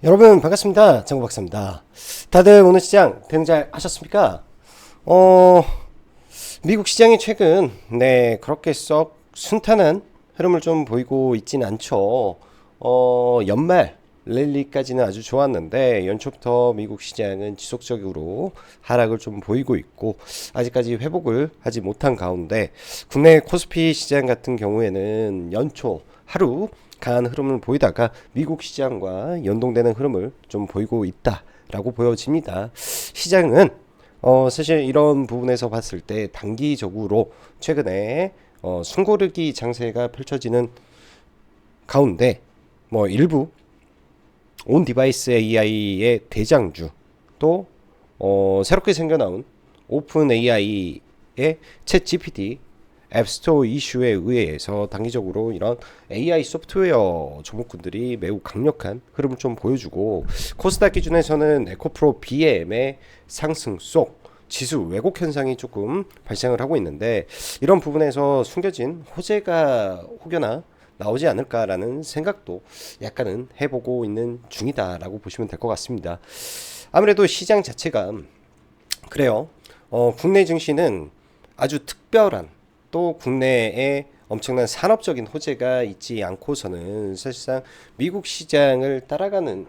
여러분 반갑습니다. 정우박사입니다. 다들 오늘 시장 대응 잘 하셨습니까? 어, 미국 시장이 최근 그렇게 썩 순탄한 흐름을 좀 보이고 있진 않죠. 연말 랠리까지는 아주 좋았는데 연초부터 미국 시장은 지속적으로 하락을 좀 보이고 있고 아직까지 회복을 하지 못한 가운데 국내 코스피 시장 같은 경우에는 연초 하루 강한 흐름을 보이다가 미국 시장과 연동되는 흐름을 좀 보이고 있다라고 보여집니다. 시장은 사실 이런 부분에서 봤을 때 단기적으로 최근에 숨고르기 장세가 펼쳐지는 가운데 뭐 일부 온 디바이스 AI의 대장주 또 새롭게 생겨나온 오픈 AI의 챗 GPT 앱스토어 이슈에 의해서 단기적으로 이런 AI 소프트웨어 종목군들이 매우 강력한 흐름을 좀 보여주고 코스닥 기준에서는 에코프로 BM의 상승 속 지수 왜곡 현상이 조금 발생을 하고 있는데 이런 부분에서 숨겨진 호재가 혹여나 나오지 않을까라는 생각도 약간은 해보고 있는 중이다라고 보시면 될 것 같습니다. 아무래도 시장 자체가 그래요. 국내 증시는 아주 특별한 또 국내에 엄청난 산업적인 호재가 있지 않고서는 사실상 미국 시장을 따라가는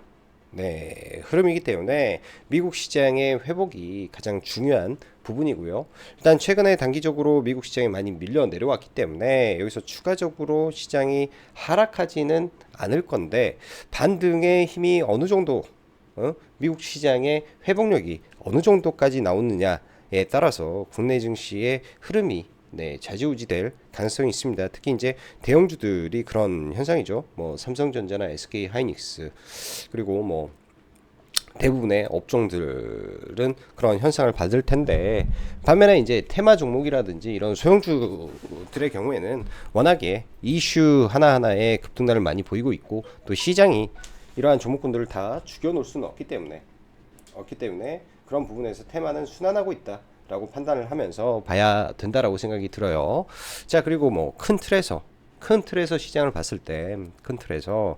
흐름이기 때문에 미국 시장의 회복이 가장 중요한 부분이고요. 일단 최근에 단기적으로 미국 시장이 많이 밀려 내려왔기 때문에 여기서 추가적으로 시장이 하락하지는 않을 건데 반등의 힘이 어느 정도 미국 시장의 회복력이 어느 정도까지 나오느냐에 따라서 국내 증시의 흐름이 좌지우지될 가능성이 있습니다. 특히 이제 대형주들이 그런 현상이죠. 뭐 삼성전자나 SK 하이닉스 그리고 뭐 대부분의 업종들은 그런 현상을 받을 텐데 반면에 이제 테마 종목이라든지 이런 소형주들의 경우에는 워낙에 이슈 하나하나에 급등락을 많이 보이고 있고 또 시장이 이러한 종목군들을 다 죽여놓을 수는 없기 때문에 그런 부분에서 테마는 순환하고 있다. 라고 판단을 하면서 봐야 된다라고 생각이 들어요. 자, 그리고 뭐 큰 틀에서 시장을 봤을 때 큰 틀에서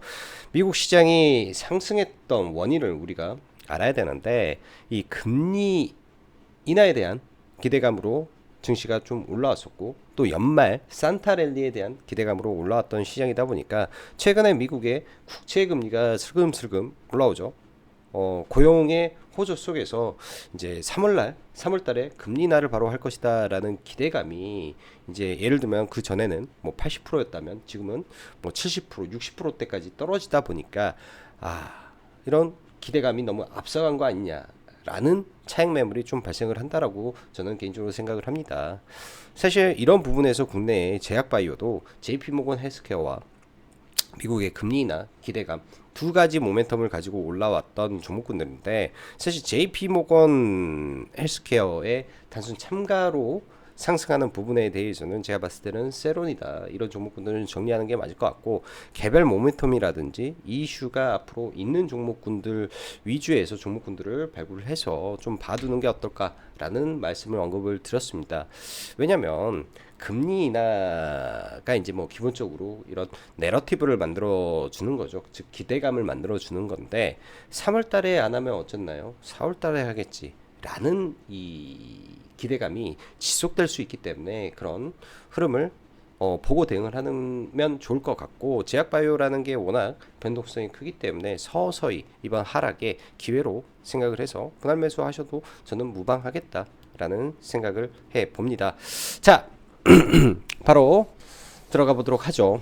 미국 시장이 상승했던 원인을 우리가 알아야 되는데 이 금리 인하에 대한 기대감으로 증시가 좀 올라왔었고 또 연말 산타 랠리에 대한 기대감으로 올라왔던 시장이다 보니까 최근에 미국의 국채 금리가 슬금슬금 올라오죠. 고용의 호조 속에서 이제 3월달에 금리 인하를 바로 할 것이다라는 기대감이 이제 예를 들면 그 전에는 뭐 80%였다면 지금은 뭐 70%, 60%대까지 떨어지다 보니까 이런 기대감이 너무 앞서간 거 아니냐라는 차익 매물이 좀 발생을 한다라고 저는 개인적으로 생각을 합니다. 사실 이런 부분에서 국내의 제약바이오도 JP모건 헬스케어와 미국의 금리 인하 기대감 두 가지 모멘텀을 가지고 올라왔던 종목군들인데 사실 JP모건 헬스케어의 단순 참가로 상승하는 부분에 대해서는 제가 봤을 때는 세론이다 이런 종목군들은 정리하는 게 맞을 것 같고 개별 모멘텀이라든지 이슈가 앞으로 있는 종목군들 위주에서 종목군들을 발굴을 해서 좀 봐두는 게 어떨까라는 말씀을 언급을 드렸습니다. 왜냐면 금리 인하가 이제 뭐 기본적으로 이런 내러티브를 만들어 주는 거죠. 즉 기대감을 만들어 주는 건데 3월 달에 안 하면 어쨌나요? 4월 달에 하겠지. 라는 이 기대감이 지속될 수 있기 때문에 그런 흐름을 보고 대응을 하면 좋을 것 같고 제약바이오라는 게 워낙 변동성이 크기 때문에 서서히 이번 하락의 기회로 생각을 해서 분할 매수하셔도 저는 무방하겠다라는 생각을 해 봅니다. 자, 바로 들어가 보도록 하죠.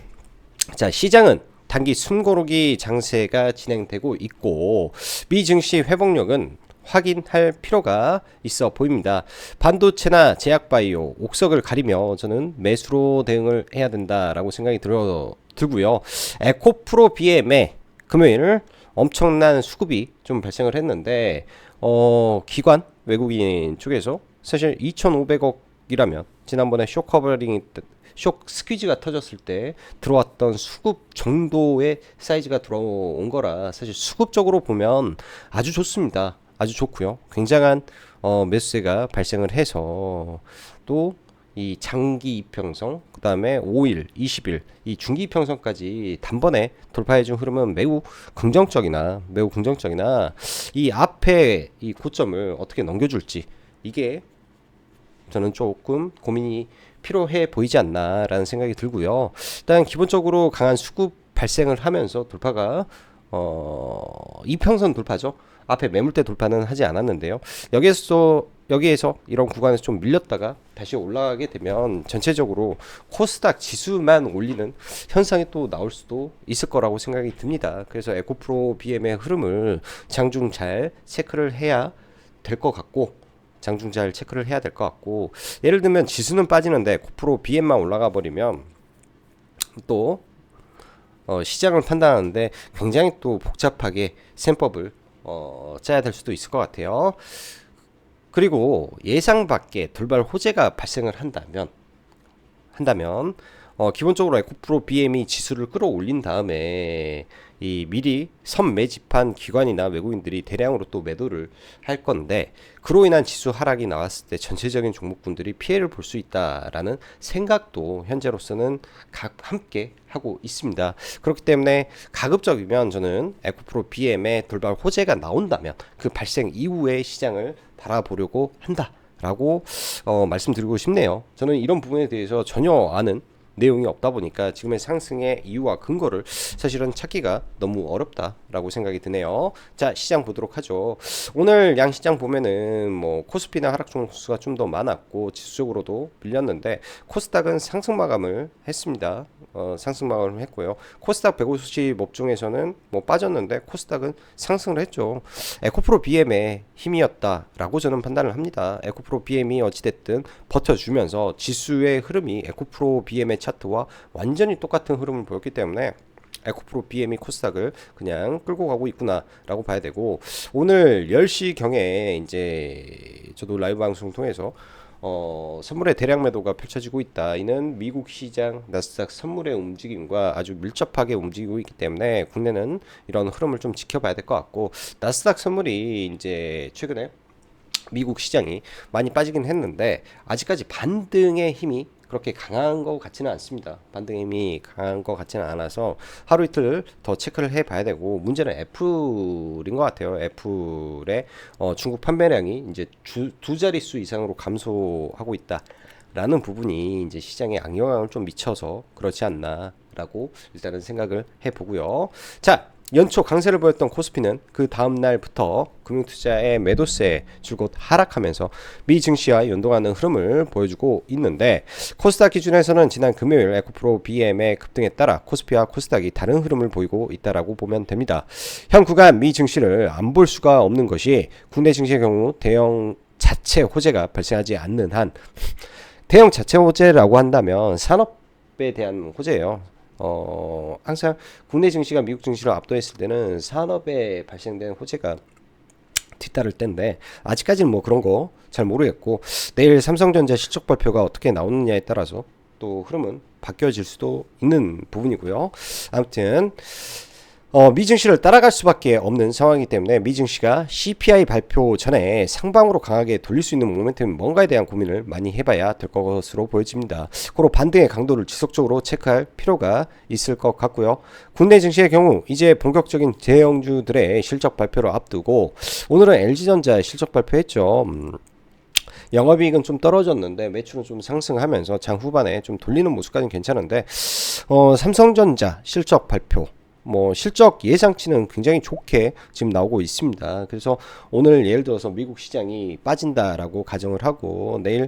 자, 시장은 단기 숨고르기 장세가 진행되고 있고 미 증시 회복력은 확인할 필요가 있어 보입니다. 반도체나 제약바이오, 옥석을 가리며 저는 매수로 대응을 해야 된다라고 생각이 들고요. 에코프로 BM의 금요일 엄청난 수급이 좀 발생을 했는데 기관 외국인 쪽에서 사실 2,500억이라면 지난번에 쇼 스퀴즈가 터졌을 때 들어왔던 수급 정도의 사이즈가 들어온 거라 사실 수급적으로 보면 아주 좋습니다. 아주 좋고요. 굉장한 매수세가 발생을 해서 또 이 장기 이평선, 그 다음에 5일, 20일, 이 중기 이평선까지 단번에 돌파해준 흐름은 매우 긍정적이나 이 앞에 이 고점을 어떻게 넘겨줄지 이게 저는 조금 고민이 필요해 보이지 않나라는 생각이 들고요. 일단 기본적으로 강한 수급 발생을 하면서 돌파가 이평선 돌파죠. 앞에 매물대 돌파는 하지 않았는데요. 여기에서 이런 구간에서 좀 밀렸다가 다시 올라가게 되면 전체적으로 코스닥 지수만 올리는 현상이 또 나올 수도 있을 거라고 생각이 듭니다. 그래서 에코프로 BM의 흐름을 장중 잘 체크를 해야 될 것 같고, 장중 잘 체크를 해야 될 것 같고, 예를 들면 지수는 빠지는데 코프로 BM만 올라가 버리면 또 시장을 판단하는데 굉장히 또 복잡하게 셈법을 짜야 될 수도 있을 것 같아요. 그리고 예상 밖의 돌발 호재가 발생을 한다면 기본적으로 에코프로 BM이 지수를 끌어올린 다음에 이 미리 선매집한 기관이나 외국인들이 대량으로 또 매도를 할 건데, 그로 인한 지수 하락이 나왔을 때 전체적인 종목군들이 피해를 볼 수 있다라는 생각도 현재로서는 함께 하고 있습니다. 그렇기 때문에 가급적이면 저는 에코프로 BM의 돌발 호재가 나온다면 그 발생 이후의 시장을 바라보려고 한다라고 말씀드리고 싶네요. 저는 이런 부분에 대해서 전혀 아는 내용이 없다 보니까 지금의 상승의 이유와 근거를 사실은 찾기가 너무 어렵다라고 생각이 드네요. 자, 시장 보도록 하죠. 오늘 양시장 보면은 뭐 코스피나 하락 종목수가 좀 더 많았고 지수적으로도 밀렸는데 코스닥은 상승 마감을 했습니다. 상승 마감을 했고요. 코스닥 150 업종에서는 뭐 빠졌는데 코스닥은 상승을 했죠. 에코프로 BM의 힘이었다라고 저는 판단을 합니다. 에코프로 BM이 어찌됐든 버텨주면서 지수의 흐름이 에코프로 BM의 차트와 완전히 똑같은 흐름을 보였기 때문에 에코프로 BM이 코스닥을 그냥 끌고 가고 있구나라고 봐야 되고, 오늘 10시경에 이제 저도 라이브 방송 통해서 선물의 대량 매도가 펼쳐지고 있다. 이는 미국 시장 나스닥 선물의 움직임과 아주 밀접하게 움직이고 있기 때문에 국내는 이런 흐름을 좀 지켜봐야 될 것 같고, 나스닥 선물이 이제 최근에 미국 시장이 많이 빠지긴 했는데 아직까지 반등의 힘이 그렇게 강한 것 같지는 않습니다. 반등의 힘이 강한 것 같지는 않아서 하루 이틀 더 체크를 해봐야 되고, 문제는 애플인 것 같아요. 애플의 중국 판매량이 이제 두 자릿수 이상으로 감소하고 있다라는 부분이 이제 시장에 악영향을 좀 미쳐서 그렇지 않나라고 일단은 생각을 해보고요. 자, 연초 강세를 보였던 코스피는 그 다음 날부터 금융투자의 매도세에 줄곧 하락하면서 미 증시와 연동하는 흐름을 보여주고 있는데, 코스닥 기준에서는 지난 금요일 에코프로 BM의 급등에 따라 코스피와 코스닥이 다른 흐름을 보이고 있다라고 보면 됩니다. 현 구간 미 증시를 안 볼 수가 없는 것이 국내 증시의 경우 대형 자체 호재가 발생하지 않는 한, 대형 자체 호재라고 한다면 산업에 대한 호재예요. 항상 국내 증시가 미국 증시를 압도했을 때는 산업에 발생된 호재가 뒤따를 때인데 아직까지는 뭐 그런 거 잘 모르겠고, 내일 삼성전자 실적 발표가 어떻게 나오느냐에 따라서 또 흐름은 바뀌어질 수도 있는 부분이고요. 아무튼 미 증시를 따라갈 수밖에 없는 상황이기 때문에 미 증시가 CPI 발표 전에 상방으로 강하게 돌릴 수 있는 모멘텀이 뭔가에 대한 고민을 많이 해봐야 될 것으로 보여집니다. 그리고 반등의 강도를 지속적으로 체크할 필요가 있을 것 같고요. 국내 증시의 경우 이제 본격적인 대형주들의 실적 발표를 앞두고, 오늘은 LG전자 실적 발표했죠. 영업이익은 좀 떨어졌는데 매출은 좀 상승하면서 장 후반에 좀 돌리는 모습까지는 괜찮은데, 삼성전자 실적 발표, 뭐 실적 예상치는 굉장히 좋게 지금 나오고 있습니다. 그래서 오늘 예를 들어서 미국 시장이 빠진다라고 가정을 하고 내일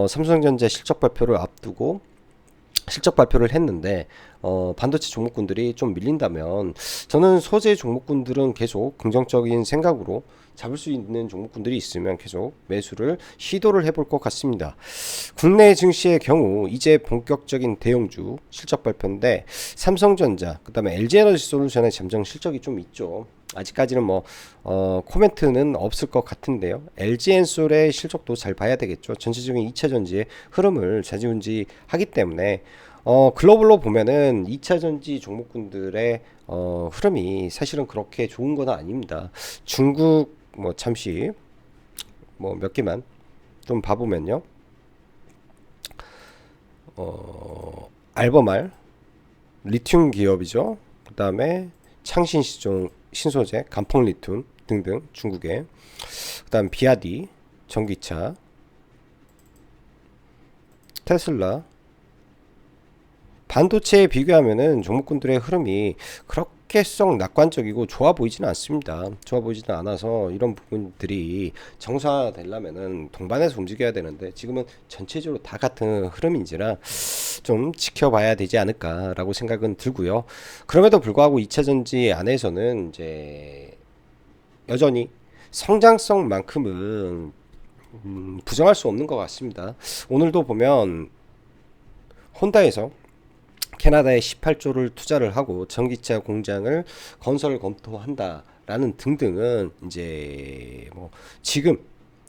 삼성전자 실적 발표를 앞두고 실적 발표를 했는데 반도체 종목군들이 좀 밀린다면, 저는 소재 종목군들은 계속 긍정적인 생각으로 잡을 수 있는 종목군들이 있으면 계속 매수를 시도를 해볼 것 같습니다. 국내 증시의 경우 이제 본격적인 대형주 실적 발표인데 삼성전자, 그 다음에 LG에너지솔루션의 잠정 실적이 좀 있죠. 아직까지는 뭐 코멘트는 없을 것 같은데요. LG엔솔의 실적도 잘 봐야 되겠죠. 전체적인 2차전지의 흐름을 좌지우지하기 때문에 글로벌로 보면은 2차전지 종목군들의 흐름이 사실은 그렇게 좋은 건 아닙니다. 중국 뭐 잠시 뭐 몇 개만 좀 봐보면요. 알버말, 리튬 기업이죠. 그 다음에 창신 신소재, 간펑 리튬 등등 중국에. 그 다음 비아디, 전기차, 테슬라. 반도체에 비교하면은 종목군들의 흐름이 그렇게 썩 낙관적이고 좋아 보이지는 않습니다. 좋아 보이지는 않아서 이런 부분들이 정상화되려면은 동반해서 움직여야 되는데 지금은 전체적으로 다 같은 흐름인지라 좀 지켜봐야 되지 않을까라고 생각은 들고요. 그럼에도 불구하고 2차전지 안에서는 이제 여전히 성장성만큼은 부정할 수 없는 것 같습니다. 오늘도 보면 혼다에서 캐나다에 18조를 투자를 하고 전기차 공장을 건설을 검토한다라는 등등은 이제 뭐 지금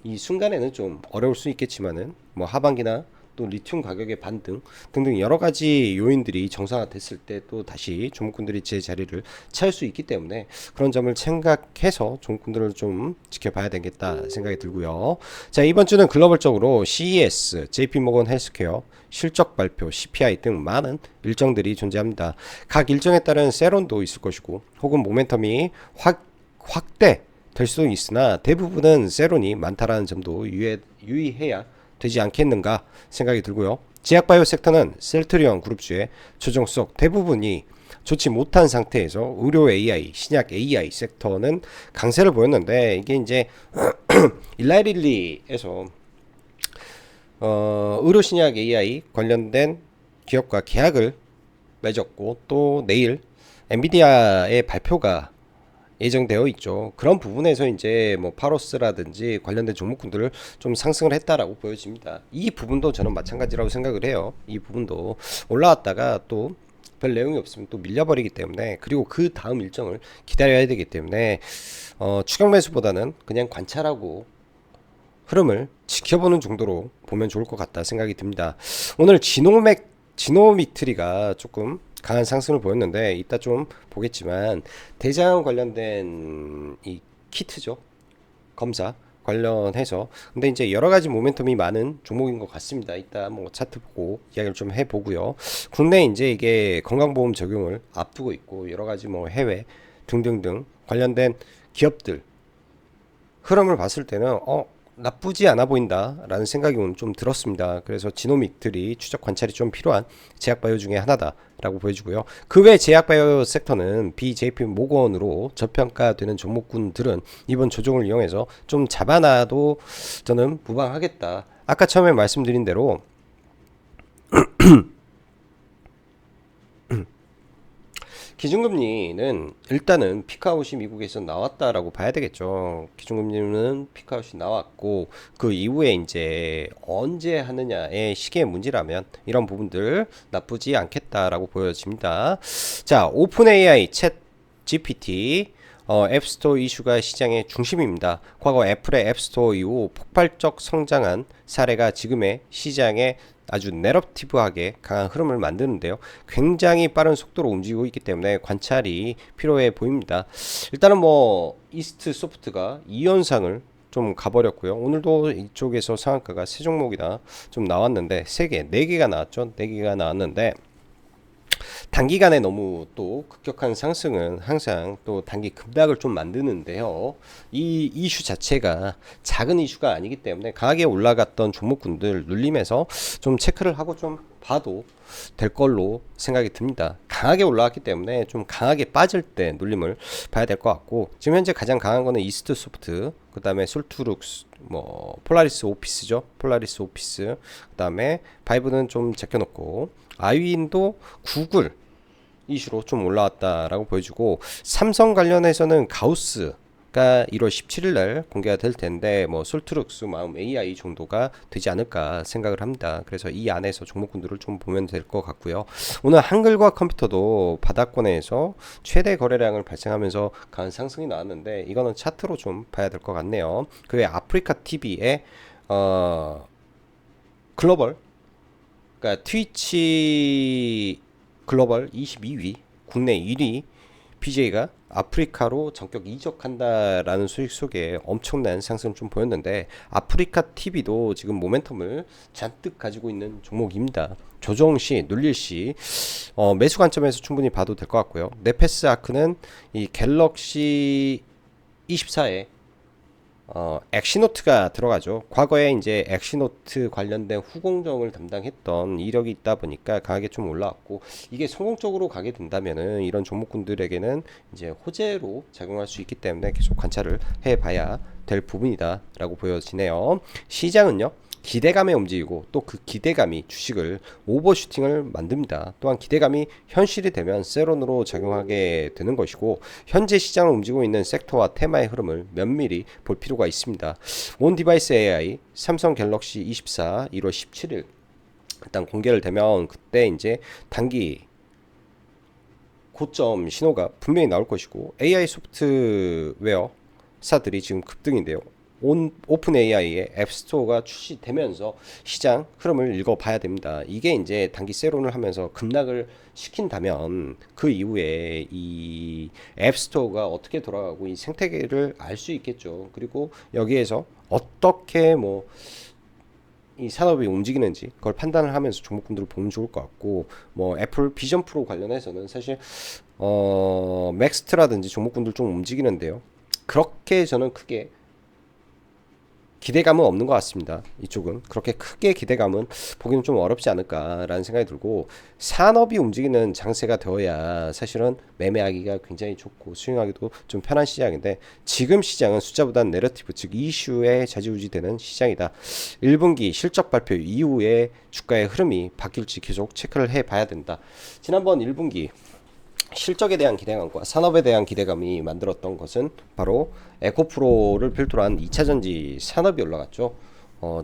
이 순간에는 좀 어려울 수 있겠지만은 뭐 하반기나 또 리튬 가격의 반등 등등 여러 가지 요인들이 정상화됐을 때 또 다시 종목군들이 제 자리를 찾을 수 있기 때문에 그런 점을 생각해서 종목군들을 좀 지켜봐야 되겠다 생각이 들고요. 자, 이번 주는 글로벌적으로 CES, JP모건 헬스케어, 실적 발표, CPI 등 많은 일정들이 존재합니다. 각 일정에 따른 세론도 있을 것이고 혹은 모멘텀이 확대 될 수도 있으나 대부분은 세론이 많다라는 점도 유의해야 되지 않겠는가 생각이 들고요. 제약바이오 섹터는 셀트리온 그룹주의 조정석 대부분이 좋지 못한 상태에서 의료 AI, 신약 AI 섹터는 강세를 보였는데 이게 이제 일라이릴리에서 의료 신약 AI 관련된 기업과 계약을 맺었고 또 내일 엔비디아의 발표가 예정되어 있죠. 그런 부분에서 이제 뭐 파로스라든지 관련된 종목군들을 좀 상승을 했다라고 보여집니다. 이 부분도 저는 마찬가지라고 생각을 해요. 이 부분도 올라왔다가 또 별 내용이 없으면 또 밀려버리기 때문에 그리고 그 다음 일정을 기다려야 되기 때문에 추격 매수보다는 그냥 관찰하고 흐름을 지켜보는 정도로 보면 좋을 것 같다 생각이 듭니다. 오늘 지노미트리가 조금 강한 상승을 보였는데 이따 좀 보겠지만 대장 관련된 이 키트죠, 검사 관련해서 근데 이제 여러 가지 모멘텀이 많은 종목인 것 같습니다. 이따 뭐 차트 보고 이야기를 좀 해보고요. 국내 이제 이게 건강보험 적용을 앞두고 있고 여러 가지 뭐 해외 등등등 관련된 기업들 흐름을 봤을 때는 나쁘지 않아 보인다라는 생각이 오늘 좀 들었습니다. 그래서 지노믹들이 추적 관찰이 좀 필요한 제약바이오 중에 하나다라고 보여주고요. 그 외 제약바이오 섹터는 BJP 모건으로 저평가되는 종목군들은 이번 조정을 이용해서 좀 잡아놔도 저는 무방하겠다. 아까 처음에 말씀드린 대로 기준금리는 일단은 피크아웃이 미국에서 나왔다라고 봐야 되겠죠. 기준금리는 피크아웃이 나왔고 그 이후에 이제 언제 하느냐의 시기의 문제라면 이런 부분들 나쁘지 않겠다라고 보여집니다. 자, 오픈 AI 챗 GPT 앱스토어 이슈가 시장의 중심입니다. 과거 애플의 앱스토어 이후 폭발적 성장한 사례가 지금의 시장에 아주 내러티브하게 강한 흐름을 만드는데요. 굉장히 빠른 속도로 움직이고 있기 때문에 관찰이 필요해 보입니다. 일단은 뭐 이스트 소프트가 2연상을 좀 가버렸고요. 오늘도 이쪽에서 상한가가 세 종목이나 좀 나왔는데 3개, 4개가 나왔죠. 4개가 나왔는데 단기간에 너무 또 급격한 상승은 항상 또 단기 급락을 좀 만드는데요. 이 이슈 자체가 작은 이슈가 아니기 때문에 강하게 올라갔던 종목군들 눌림에서 좀 체크를 하고 좀 봐도 될 걸로 생각이 듭니다. 강하게 올라왔기 때문에 좀 강하게 빠질 때 눌림을 봐야 될 것 같고 지금 현재 가장 강한 거는 이스트 소프트, 그 다음에 솔투룩스, 뭐 폴라리스 오피스죠. 폴라리스 오피스, 그 다음에 바이브는 좀 제껴놓고 아이윈도 구글 이슈로 좀 올라왔다라고 보여주고 삼성 관련해서는 가우스가 1월 17일 날 공개가 될 텐데 뭐 솔트룩스 마음 AI 정도가 되지 않을까 생각을 합니다. 그래서 이 안에서 종목군들을 좀 보면 될 것 같고요. 오늘 한글과 컴퓨터도 바닥권에서 최대 거래량을 발생하면서 강한 상승이 나왔는데 이거는 차트로 좀 봐야 될 것 같네요. 그 외 아프리카 TV의 글로벌, 그러니까 트위치 글로벌 22위, 국내 1위 BJ가 아프리카로 전격 이적한다라는 소식 속에 엄청난 상승을 좀 보였는데 아프리카 TV도 지금 모멘텀을 잔뜩 가지고 있는 종목입니다. 조정 시, 눌릴 시 매수 관점에서 충분히 봐도 될 것 같고요. 네페스 아크는 이 갤럭시 24에 엑시노트가 들어가죠. 과거에 이제 엑시노트 관련된 후공정을 담당했던 이력이 있다 보니까 강하게 좀 올라왔고, 이게 성공적으로 가게 된다면은 이런 종목군들에게는 이제 호재로 작용할 수 있기 때문에 계속 관찰을 해봐야 될 부분이다라고 보여지네요. 시장은요, 기대감에 움직이고 또 그 기대감이 주식을 오버슈팅을 만듭니다. 또한 기대감이 현실이 되면 세론으로 작용하게 되는 것이고, 현재 시장을 움직이고 있는 섹터와 테마의 흐름을 면밀히 볼 필요가 있습니다. 온 디바이스 AI 삼성 갤럭시 24 1월 17일 일단 공개를 되면 그때 이제 단기 고점 신호가 분명히 나올 것이고, AI 소프트웨어 사들이 지금 급등인데요. 오픈 AI의 앱스토어가 출시되면서 시장 흐름을 읽어봐야 됩니다. 이게 이제 단기 세론을 하면서 급락을 시킨다면 그 이후에 이 앱스토어가 어떻게 돌아가고 이 생태계를 알 수 있겠죠. 그리고 여기에서 어떻게 뭐 이 산업이 움직이는지 그걸 판단을 하면서 종목군들을 보면 좋을 것 같고, 뭐 애플 비전 프로 관련해서는 사실 맥스트라든지 종목군들 좀 움직이는데요. 그렇게 저는 크게 기대감은 없는 것 같습니다. 이쪽은 그렇게 크게 기대감은 보기는 좀 어렵지 않을까라는 생각이 들고, 산업이 움직이는 장세가 되어야 사실은 매매하기가 굉장히 좋고 수용하기도 좀 편한 시장인데, 지금 시장은 숫자보다는 내러티브, 즉 이슈에 좌지우지되는 시장이다. 1분기 실적 발표 이후에 주가의 흐름이 바뀔지 계속 체크를 해봐야 된다. 지난번 1분기 실적에 대한 기대감과 산업에 대한 기대감이 만들었던 것은 바로 에코프로를 필두로 한 2차전지 산업이 올라갔죠.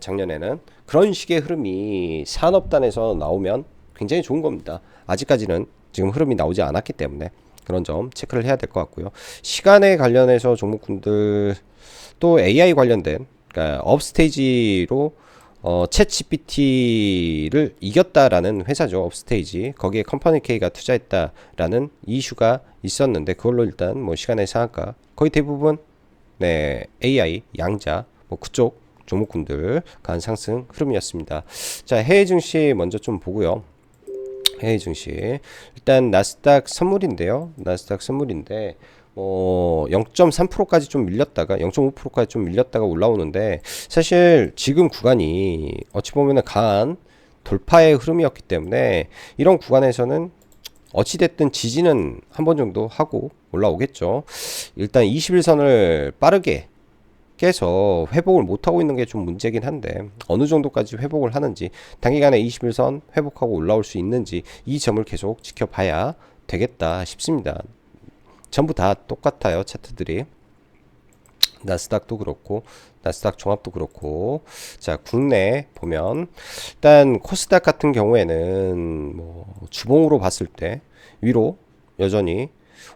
작년에는 그런 식의 흐름이 산업단에서 나오면 굉장히 좋은 겁니다. 아직까지는 지금 흐름이 나오지 않았기 때문에 그런 점 체크를 해야 될 것 같고요. 시간에 관련해서 종목군들 또 AI 관련된, 그러니까 업스테이지로 챗 GPT를 이겼다라는 회사죠. 업스테이지. 거기에 컴퍼니 K가 투자했다라는 이슈가 있었는데, 그걸로 일단 뭐 시간의 상한가 거의 대부분 네 AI 양자 뭐 그쪽 종목군들 간 상승 흐름이었습니다. 자, 해외 증시 먼저 좀 보고요. 해외 증시 일단 나스닥 선물인데요. 나스닥 선물인데 0.3%까지 좀 밀렸다가 0.5%까지 좀 밀렸다가 올라오는데, 사실 지금 구간이 어찌 보면 강한 돌파의 흐름이었기 때문에 이런 구간에서는 어찌됐든 지지는 한 번 정도 하고 올라오겠죠. 일단 21선을 빠르게 깨서 회복을 못하고 있는 게 좀 문제긴 한데, 어느 정도까지 회복을 하는지, 단기간에 21선 회복하고 올라올 수 있는지 이 점을 계속 지켜봐야 되겠다 싶습니다. 전부 다 똑같아요. 차트들이. 나스닥도 그렇고 나스닥 종합도 그렇고. 자, 국내 보면 일단 코스닥 같은 경우에는 뭐 주봉으로 봤을 때 위로 여전히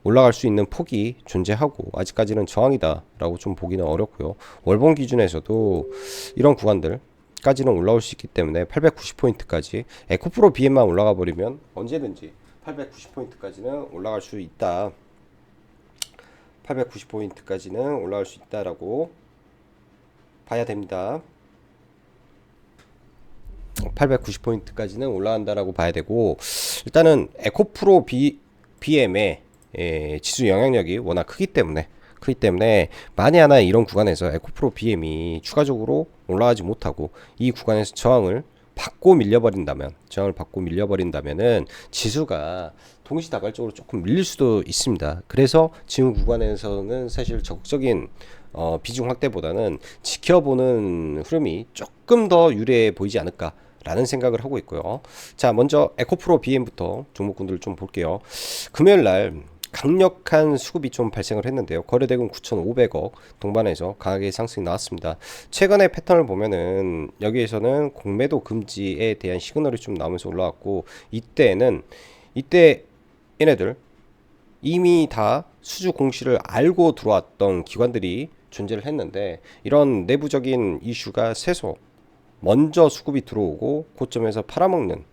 올라갈 수 있는 폭이 존재하고 아직까지는 저항이다 라고 좀 보기는 어렵고요. 월봉 기준에서도 이런 구간들까지는 올라올 수 있기 때문에 890포인트까지 에코프로 BM만 올라가 버리면 언제든지 890포인트까지는 올라갈 수 있다. 890포인트까지는 올라갈 수 있다라고 봐야 됩니다. 890포인트까지는 올라간다라고 봐야 되고, 일단은 에코프로 BM의 지수 영향력이 워낙 크기 때문에 만에 하나 이런 구간에서 에코프로 BM이 추가적으로 올라가지 못하고 이 구간에서 저항을 받고 밀려버린다면은 지수가 동시다발적으로 조금 밀릴 수도 있습니다. 그래서 지금 구간에서는 사실 적극적인 비중 확대보다는 지켜보는 흐름이 조금 더 유리해 보이지 않을까 라는 생각을 하고 있고요. 자, 먼저 에코프로 BM부터 종목군들 좀 볼게요. 금요일날 강력한 수급이 좀 발생을 했는데요. 거래대금 9,500억 동반해서 강하게 상승이 나왔습니다. 최근의 패턴을 보면은 여기에서는 공매도 금지에 대한 시그널이 좀 나오면서 올라왔고, 이때 얘네들 이미 다 수주 공시를 알고 들어왔던 기관들이 존재를 했는데, 이런 내부적인 이슈가 세서 먼저 수급이 들어오고 고점에서 팔아먹는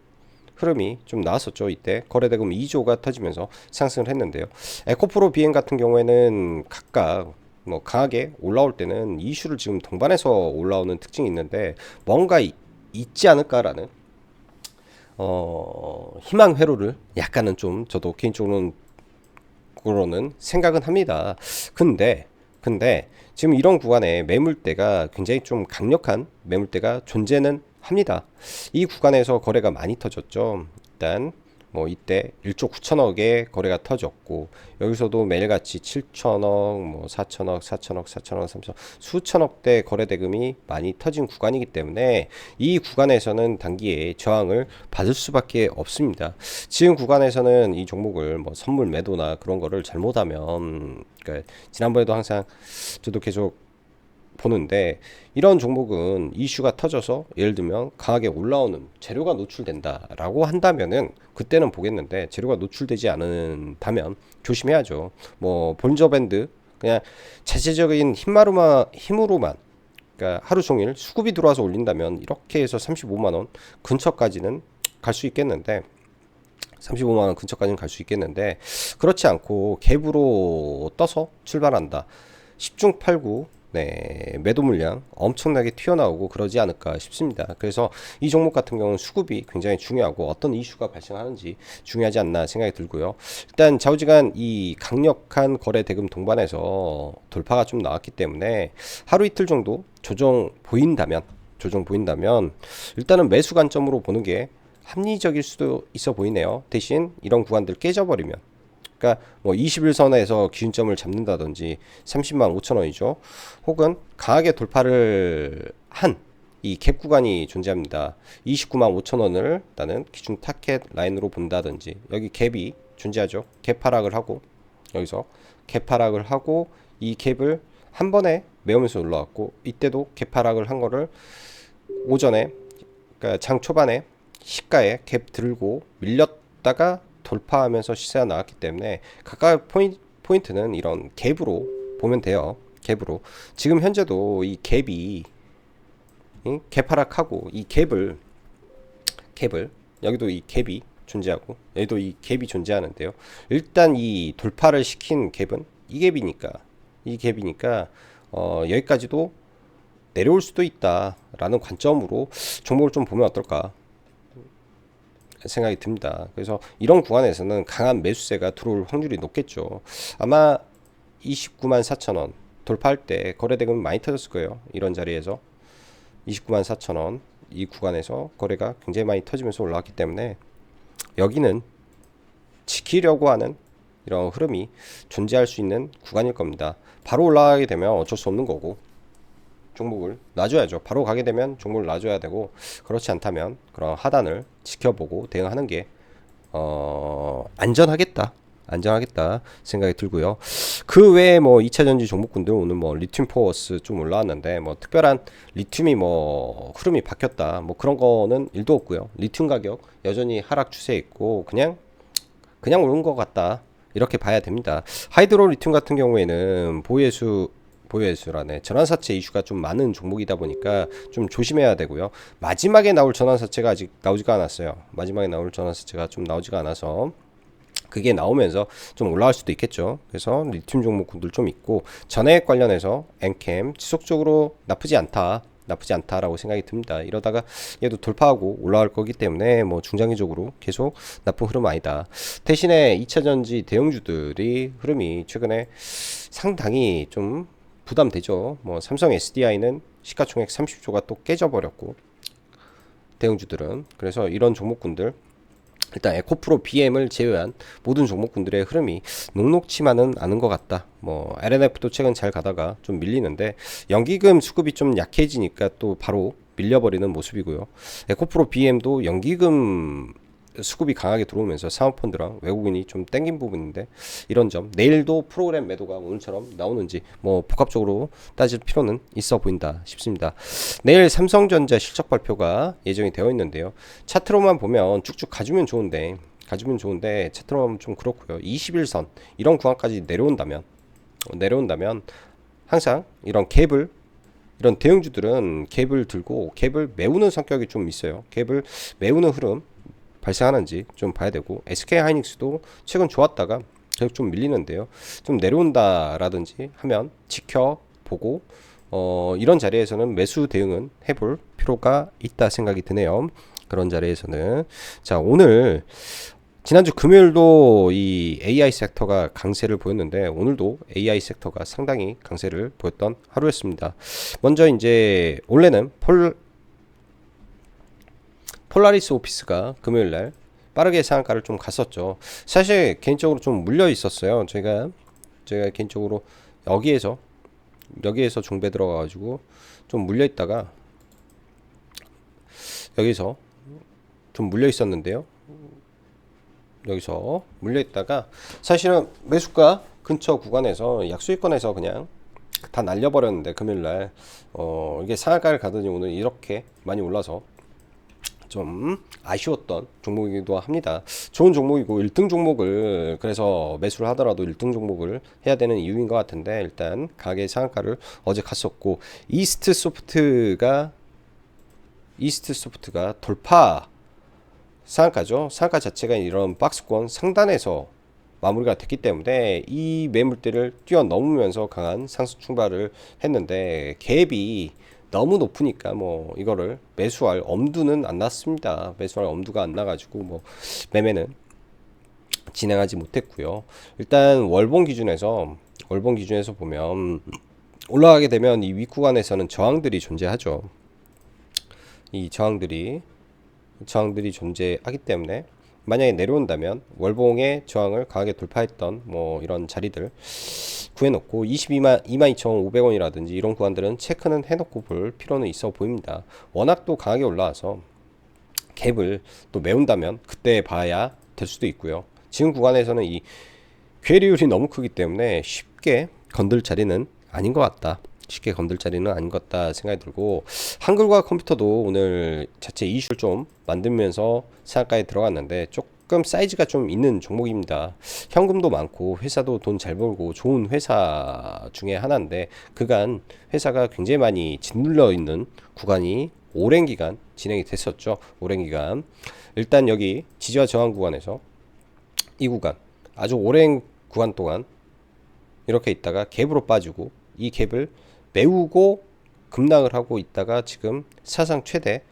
흐름이 좀 나왔었죠. 이때 거래대금 2조가 터지면서 상승을 했는데요. 에코프로 BM 같은 경우에는 각각 뭐 강하게 올라올 때는 이슈를 지금 동반해서 올라오는 특징이 있는데 뭔가 있지 않을까라는 희망 회로를 약간은 좀 저도 개인적으로는 생각은 합니다. 근데 지금 이런 구간에 매물대가 굉장히 좀 강력한 매물대가 존재는 합니다. 이 구간에서 거래가 많이 터졌죠. 일단 뭐 이때 1조 9천억의 거래가 터졌고, 여기서도 매일같이 7천억, 뭐 4천억, 4천억, 4천억, 3천억, 수천억대 거래 대금이 많이 터진 구간이기 때문에 이 구간에서는 단기에 저항을 받을 수밖에 없습니다. 지금 구간에서는 이 종목을 뭐 선물 매도나 그런 거를 잘못하면, 그러니까 지난번에도 항상 저도 계속 보는데, 이런 종목은 이슈가 터져서 예를 들면 강하게 올라오는 재료가 노출된다라고 한다면은 그때는 보겠는데, 재료가 노출되지 않는다면 조심해야죠. 뭐 볼린저 밴드 그냥 자체적인 힘으로만, 그러니까 하루 종일 수급이 들어와서 올린다면 이렇게 해서 35만 원 근처까지는 갈 수 있겠는데, 35만 원 근처까지는 갈 수 있겠는데, 그렇지 않고 갭으로 떠서 출발한다. 10중 8구 매도 물량 엄청나게 튀어나오고 그러지 않을까 싶습니다. 그래서 이 종목 같은 경우는 수급이 굉장히 중요하고 어떤 이슈가 발생하는지 중요하지 않나 생각이 들고요. 일단 좌우지간 이 강력한 거래 대금 동반해서 돌파가 좀 나왔기 때문에 하루 이틀 정도 조정 보인다면 일단은 매수 관점으로 보는 게 합리적일 수도 있어 보이네요. 대신 이런 구간들 깨져버리면, 그러니까 뭐 21선에서 기준점을 잡는다든지 30만 5천 원이죠. 혹은 강하게 돌파를 한 이 갭 구간이 존재합니다. 29만 5천 원을 나는 기준 타켓 라인으로 본다든지, 여기 갭이 존재하죠. 갭 하락을 하고, 여기서 갭 하락을 하고 이 갭을 한 번에 메우면서 올라왔고, 이때도 갭 하락을 한 거를 오전에, 그러니까 장 초반에 시가에 갭 들고 밀렸다가 돌파하면서 시세가 나왔기 때문에 각각 포인트는 이런 갭으로 보면 돼요. 갭으로. 지금 현재도 이 갭이 갭 하락하고 이 갭을 여기도 이 갭이 존재하고 여기도 이 갭이 존재하는데요. 일단 이 돌파를 시킨 갭은 이 갭이니까 여기까지도 내려올 수도 있다라는 관점으로 종목을 좀 보면 어떨까 생각이 듭니다. 그래서 이런 구간에서는 강한 매수세가 들어올 확률이 높겠죠. 아마 29만 4천 원 돌파할 때 거래대금이 많이 터졌을 거예요. 이런 자리에서 29만 4천 원 이 구간에서 거래가 굉장히 많이 터지면서 올라왔기 때문에 여기는 지키려고 하는 이런 흐름이 존재할 수 있는 구간일 겁니다. 바로 올라가게 되면 어쩔 수 없는 거고 종목을 놔줘야죠. 바로 가게 되면 종목을 놔줘야 되고, 그렇지 않다면 그런 하단을 지켜보고 대응하는 게 안전하겠다 생각이 들고요. 그 외에 뭐 2차전지 종목군들 오늘 뭐 리튬 포워스 좀 올라왔는데 뭐 특별한 리튬이 뭐 흐름이 바뀌었다 뭐 그런 거는 일도 없고요. 리튬 가격 여전히 하락 추세에 있고 그냥 오른 것 같다 이렇게 봐야 됩니다. 하이드로 리튬 같은 경우에는 보유회수라네 전환사채 이슈가 좀 많은 종목이다 보니까 좀 조심해야 되고요. 마지막에 나올 전환사채가 아직 나오지가 않았어요. 마지막에 나올 전환사채가 좀 나오지가 않아서 그게 나오면서 좀 올라갈 수도 있겠죠. 그래서 리튬 종목군들 좀 있고, 전액 관련해서 엔캠 지속적으로 나쁘지 않다라고 생각이 듭니다. 이러다가 얘도 돌파하고 올라갈 거기 때문에 뭐 중장기적으로 계속 나쁜 흐름 아니다. 대신에 2차전지 대형주들이 흐름이 최근에 상당히 좀 부담되죠. 뭐 삼성 SDI는 시가총액 30조가 또 깨져버렸고, 대형주들은. 그래서 이런 종목군들 일단 에코프로 BM을 제외한 모든 종목군들의 흐름이 녹록치만은 않은 것 같다. 뭐 LNF도 최근 잘 가다가 좀 밀리는데 연기금 수급이 좀 약해지니까 또 바로 밀려버리는 모습이고요. 에코프로 BM도 연기금 수급이 강하게 들어오면서 사모펀드랑 외국인이 좀 땡긴 부분인데, 이런 점 내일도 프로그램 매도가 오늘처럼 나오는지 뭐 복합적으로 따질 필요는 있어 보인다 싶습니다. 내일 삼성전자 실적 발표가 예정이 되어 있는데요. 차트로만 보면 쭉쭉 가주면 좋은데 차트로만 좀 그렇고요. 21선 이런 구간까지 내려온다면 항상 이런 대형주들은 갭을 들고 갭을 메우는 성격이 좀 있어요. 갭을 메우는 흐름 발생하는지 좀 봐야 되고, SK 하이닉스도 최근 좋았다가 계속 좀 밀리는데요. 좀 내려온다라든지 하면 지켜보고, 이런 자리에서는 매수 대응은 해볼 필요가 있다 생각이 드네요. 그런 자리에서는. 자, 오늘 지난주 금요일도 이 AI 섹터가 강세를 보였는데, 오늘도 AI 섹터가 상당히 강세를 보였던 하루였습니다. 먼저 이제 원래는 폴라리스 오피스가 금요일날 빠르게 상한가를 좀 갔었죠. 사실 개인적으로 좀 물려 있었어요. 제가 개인적으로 여기에서 중배 들어가가지고 좀 물려 있다가 여기서 좀 물려 있었는데요. 여기서 물려 있다가 사실은 매수가 근처 구간에서 약수익권에서 그냥 다 날려버렸는데, 금요일날 이게 상한가를 가더니 오늘 이렇게 많이 올라서 좀 아쉬웠던 종목이기도 합니다. 좋은 종목이고 1등 종목을, 그래서 매수를 하더라도 1등 종목을 해야 되는 이유인 것 같은데, 일단 가게 상한가를 어제 갔었고, 이스트 소프트가 돌파 상한가죠. 상한가 자체가 이런 박스권 상단에서 마무리가 됐기 때문에 이 매물대를 뛰어넘으면서 강한 상승 출발을 했는데, 갭이 너무 높으니까 뭐 이거를 매수할 엄두는 안 났습니다. 매수할 엄두가 안 나가지고 뭐 매매는 진행하지 못했고요. 일단 월봉 기준에서 보면 올라가게 되면 이 윗구간에서는 저항들이 존재하죠. 이 저항들이 존재하기 때문에 만약에 내려온다면 월봉의 저항을 강하게 돌파했던 뭐 이런 자리들 구해놓고 22,500원이라든지 이런 구간들은 체크는 해놓고 볼 필요는 있어 보입니다. 워낙 또 강하게 올라와서 갭을 또 메운다면 그때 봐야 될 수도 있고요. 지금 구간에서는 이 괴리율이 너무 크기 때문에 쉽게 건들 자리는 아닌 것 같다. 생각이 들고, 한글과 컴퓨터도 오늘 자체 이슈를 좀 만들면서 상한가에 들어갔는데 조금 사이즈가 좀 있는 종목입니다. 현금도 많고 회사도 돈 잘 벌고 좋은 회사 중에 하나인데, 그간 회사가 굉장히 많이 짓눌려 있는 구간이 오랜 기간 진행이 됐었죠. 오랜 기간. 일단 여기 지지와 저항 구간에서 이 구간 아주 오랜 구간 동안 이렇게 있다가 갭으로 빠지고, 이 갭을 메우고 급락을 하고 있다가 지금 사상 최대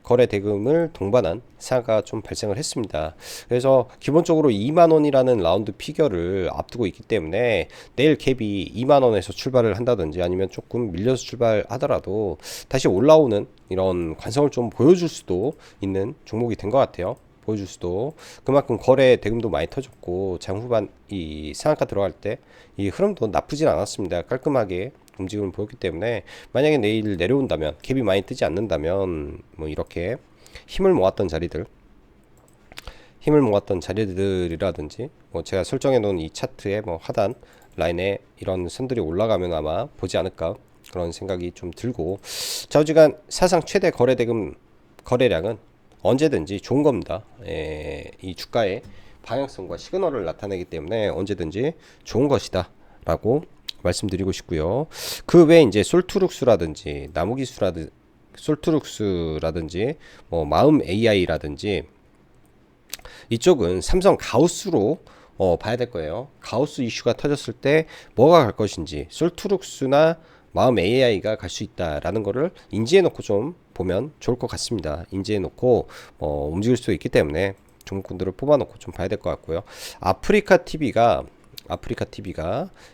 거래 대금을 동반한 상한가가 좀 발생을 했습니다. 그래서 기본적으로 2만원이라는 라운드 피겨를 앞두고 있기 때문에 내일 갭이 2만원에서 출발을 한다든지 아니면 조금 밀려서 출발하더라도 다시 올라오는 이런 관성을 좀 보여줄 수도 있는 종목이 된 것 같아요. 보여줄 수도. 그만큼 거래 대금도 많이 터졌고, 장후반 이 상한가 들어갈 때 이 흐름도 나쁘진 않았습니다. 깔끔하게 움직임을 보였기 때문에, 만약에 내일 내려온다면, 갭이 많이 뜨지 않는다면 뭐 이렇게 힘을 모았던 자리들이라든지 뭐 제가 설정해 놓은 이 차트의 뭐 하단 라인에 이런 선들이 올라가면 아마 보지 않을까, 그런 생각이 좀 들고, 좌우지간 사상 최대 거래 대금 거래량은 언제든지 좋은 겁니다. 이 주가의 방향성과 시그널을 나타내기 때문에 언제든지 좋은 것이다 라고 말씀드리고 싶고요. 그 외에 이제 솔트룩스라든지 뭐 마음 AI라든지 이쪽은 삼성 가우스로 봐야 될 거예요. 가우스 이슈가 터졌을 때 뭐가 갈 것인지, 솔트룩스나 마음 AI가 갈 수 있다라는 거를 인지해 놓고 좀 보면 좋을 것 같습니다. 인지해 놓고 움직일 수 있기 때문에 종목군들을 뽑아 놓고 좀 봐야 될 것 같고요. 아프리카 TV가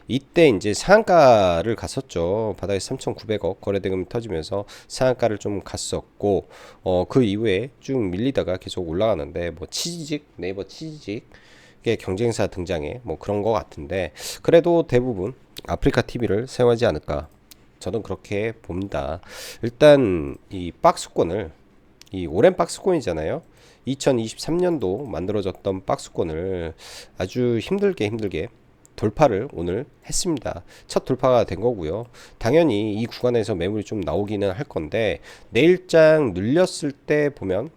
이때 이제 상한가를 갔었죠. 바닥에 3,900억 거래 대금이 터지면서 상한가를 좀 갔었고, 그 이후에 쭉 밀리다가 계속 올라가는데, 뭐 네이버 치지직의 경쟁사 등장에 뭐 그런 것 같은데, 그래도 대부분 아프리카 TV를 사용하지 않을까, 저는 그렇게 봅니다. 일단 이 박스권을, 이 오랜 박스권이잖아요. 2023년도 만들어졌던 박스권을 아주 힘들게 돌파를 오늘 했습니다. 첫 돌파가 된 거고요. 당연히 이 구간에서 매물이 좀 나오기는 할 건데, 내일장 눌렸을 때 보면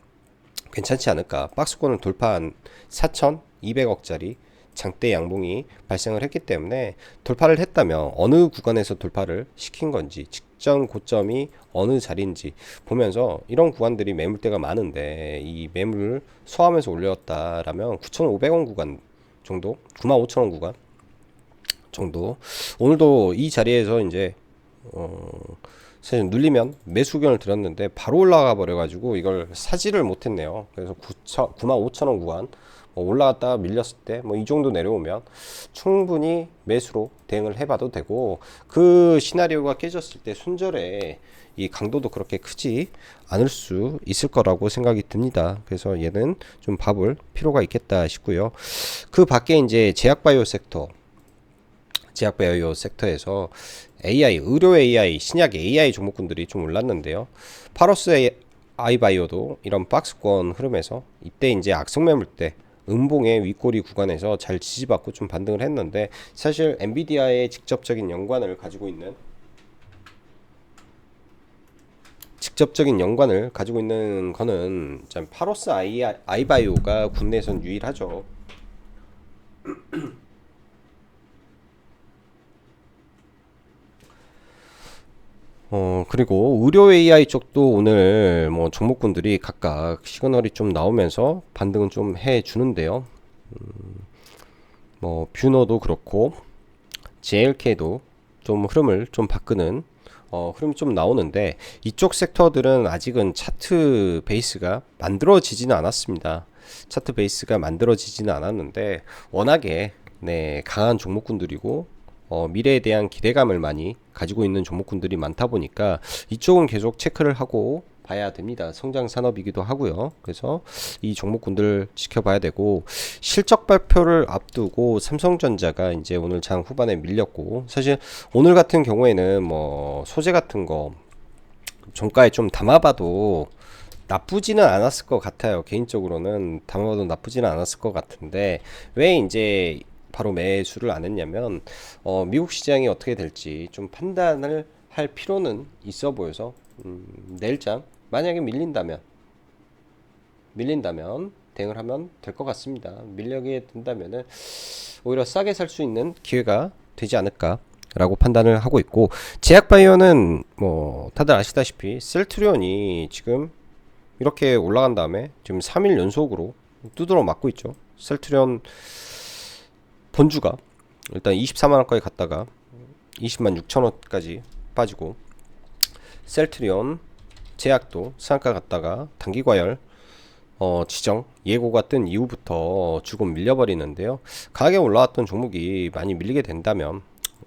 괜찮지 않을까. 박스권을 돌파한 4,200억짜리 장대 양봉이 발생을 했기 때문에, 돌파를 했다면 어느 구간에서 돌파를 시킨 건지, 직전 고점이 어느 자리인지 보면서 이런 구간들이 매물대가 많은데 이 매물을 소화하면서 올렸다라면 9,500원 구간 정도, 95,000원 구간 정도. 오늘도 이 자리에서 이제 사실 눌리면 매수 의견을 드렸는데 바로 올라가 버려 가지고 이걸 사지를 못했네요. 그래서 95,000원 구간 올라갔다가 밀렸을 때 뭐 이 정도 내려오면 충분히 매수로 대응을 해봐도 되고, 그 시나리오가 깨졌을 때 순절에 이 강도도 그렇게 크지 않을 수 있을 거라고 생각이 듭니다. 그래서 얘는 좀 봐볼 필요가 있겠다 싶고요. 그 밖에 이제 제약바이오 섹터에서 AI, 의료 AI, 신약 AI 종목군들이 좀 올랐는데요. 파로스 아이바이오도 이런 박스권 흐름에서 이때 이제 악성 매물대 음봉의 윗꼬리 구간에서 잘 지지받고 좀 반등을 했는데, 사실 엔비디아의 직접적인 연관을 가지고 있는 거는 참 파로스 아이바이오가 국내에선 유일하죠. 그리고 의료 AI 쪽도 오늘 뭐 종목군들이 각각 시그널이 좀 나오면서 반등은 좀 해 주는데요. 뭐 뷰노도 그렇고 JLK도 좀 흐름을 좀 바꾸는 흐름이 좀 나오는데, 이쪽 섹터들은 아직은 차트 베이스가 만들어지지는 않았습니다. 차트 베이스가 만들어지지는 않았는데 워낙에 강한 종목군들이고 미래에 대한 기대감을 많이 가지고 있는 종목군들이 많다 보니까 이쪽은 계속 체크를 하고 봐야 됩니다. 성장 산업이기도 하고요. 그래서 이 종목군들 지켜봐야 되고, 실적 발표를 앞두고 삼성전자가 이제 오늘 장 후반에 밀렸고, 사실 오늘 같은 경우에는 뭐 소재 같은 거 종가에 좀 담아봐도 나쁘지는 않았을 것 같아요. 개인적으로는 담아봐도 나쁘지는 않았을 것 같은데, 왜 이제 바로 매수를 안 했냐면 미국 시장이 어떻게 될지 좀 판단을 할 필요는 있어 보여서 내일장 만약에 밀린다면 대응을 하면 될 것 같습니다. 밀려게 된다면은 오히려 싸게 살 수 있는 기회가 되지 않을까 라고 판단을 하고 있고, 제약바이오는 뭐 다들 아시다시피 셀트리온이 지금 이렇게 올라간 다음에 지금 3일 연속으로 두드러 맞고 있죠. 셀트리온 본주가 일단 24만원까지 갔다가 20만 6천원까지 빠지고, 셀트리온 제약도 상한가 갔다가 단기과열 지정 예고가 뜬 이후부터 조금 밀려버리는데요. 가격이 올라왔던 종목이 많이 밀리게 된다면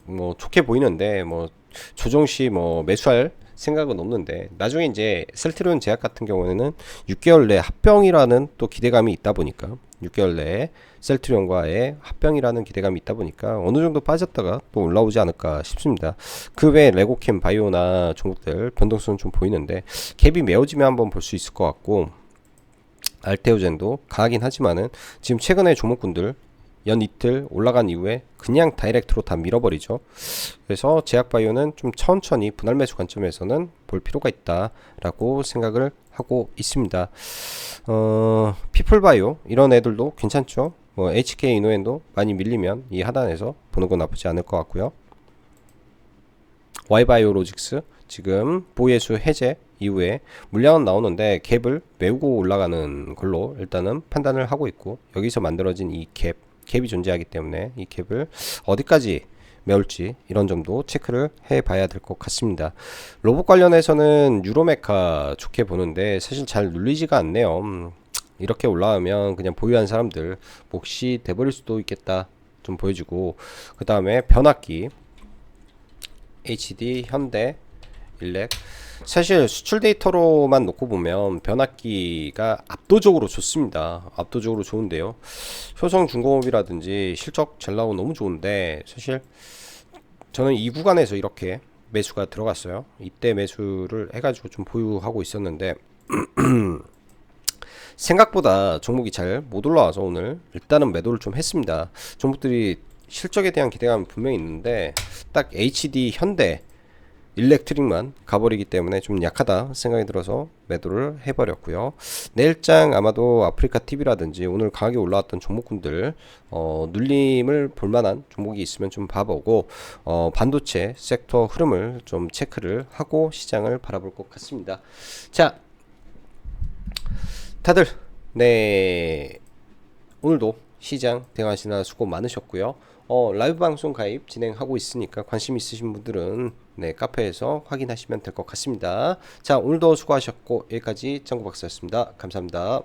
뭐 좋게 보이는데, 뭐 조정시 뭐 매수할 생각은 없는데, 나중에 이제 셀트리온 제약 같은 경우에는 6개월 내 합병이라는 또 기대감이 있다 보니까 6개월 내에 셀트리온과의 합병이라는 기대감이 있다 보니까 어느 정도 빠졌다가 또 올라오지 않을까 싶습니다. 그 외에 레고캠 바이오나 종목들 변동성은 좀 보이는데 갭이 메워지면 한번 볼 수 있을 것 같고, 알테오젠도 강하긴 하지만은 지금 최근에 종목군들 연 이틀 올라간 이후에 그냥 다이렉트로 다 밀어버리죠. 그래서 제약바이오는 좀 천천히 분할 매수 관점에서는 볼 필요가 있다라고 생각을 하고 있습니다. 피플바이오 이런 애들도 괜찮죠. 뭐 HK 이노엔도 많이 밀리면 이 하단에서 보는 건 나쁘지 않을 것 같고요. Y바이오로직스 지금 보예수 해제 이후에 물량은 나오는데 갭을 메우고 올라가는 걸로 일단은 판단을 하고 있고, 여기서 만들어진 이 갭이 존재하기 때문에 이 갭을 어디까지 메울지 이런 점도 체크를 해봐야 될 것 같습니다. 로봇 관련해서는 유로메카 좋게 보는데 사실 잘 눌리지가 않네요. 이렇게 올라오면 그냥 보유한 사람들 몫이 돼버릴 수도 있겠다 좀 보여주고, 그 다음에 변압기 HD, 현대, 일렉, 사실 수출 데이터로만 놓고 보면 변압기가 압도적으로 좋습니다. 압도적으로 좋은데요. 효성중공업이라든지 실적 잘 나오고 너무 좋은데, 사실 저는 이 구간에서 이렇게 매수가 들어갔어요. 이때 매수를 해가지고 좀 보유하고 있었는데 생각보다 종목이 잘 못 올라와서 오늘 일단은 매도를 좀 했습니다. 종목들이 실적에 대한 기대감이 분명히 있는데 딱 HD, 현대, 일렉트릭만 가버리기 때문에 좀 약하다 생각이 들어서 매도를 해버렸고요. 내일장 아마도 아프리카 TV라든지 오늘 강하게 올라왔던 종목군들 눌림을 볼만한 종목이 있으면 좀 봐보고 반도체 섹터 흐름을 좀 체크를 하고 시장을 바라볼 것 같습니다. 자, 다들 네 오늘도 시장 대응하시느라 수고 많으셨고요. 라이브 방송 가입 진행하고 있으니까 관심 있으신 분들은 네 카페에서 확인하시면 될 것 같습니다. 자, 오늘도 수고하셨고 여기까지 정구박사였습니다. 감사합니다.